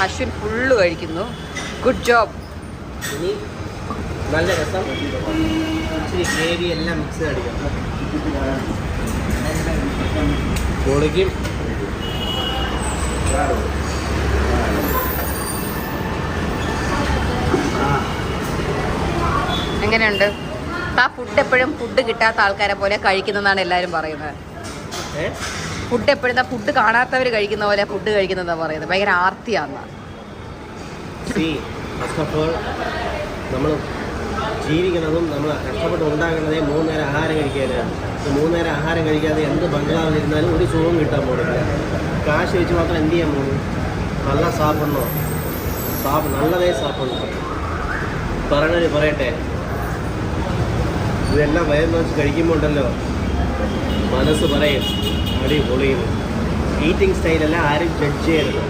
Ashwin full കഴിക്കുന്നു. Good job. ഇനി നല്ല രസം ഇച്ചിരി ഗ്രേവി എല്ലാം മിക്സ് അടിക്കണം. പൊളിക്കും. എങ്ങനെയുണ്ട്? ആ ഫുഡ് എപ്പോഴും ഫുഡ് കിട്ടാത്ത ആൾക്കാരെ പോലെ കഴിക്കുന്നതാണ് എല്ലാവരും പറയുന്നത്. ഫുഡ് എപ്പോഴും ഫുഡ് കാണാത്തവർ കഴിക്കുന്ന പോലെ ഫുഡ് കഴിക്കുന്നതാണ് പറയുന്നത്. ഭയങ്കര ആർത്തിയാന്ന്. ഫസ്റ്റ് ഓഫ് ഓൾ നമ്മൾ ജീവിക്കുന്നതും നമ്മൾ കഷ്ടപ്പെട്ട് ഉണ്ടാക്കുന്നതേ 3 നേരം ആഹാരം കഴിക്കാനാണ്. 3 നേരം ആഹാരം കഴിക്കാതെ എന്ത് ബംഗ്ലാവിലിരുന്നാലും ഒരു സുഖം കിട്ടാൻ പോകുന്നില്ല. കാശ് വെച്ച് മാത്രം എന്ത് ചെയ്യാൻ പോകുന്നു? നല്ല സാപ്പിടണോ? നല്ലതേ സാപ്പിടണോ? പറഞ്ഞൊരു പറയട്ടെ, ഇതെല്ലാം വയറ് നോച്ച് കഴിക്കുമ്പോൾ ഉണ്ടല്ലോ മനസ്സ് പറയും അടി പൊളിയും. ഈറ്റിംഗ് സ്റ്റൈലെല്ലാം ആരും ജഡ്ജ് ചെയ്യരുത്.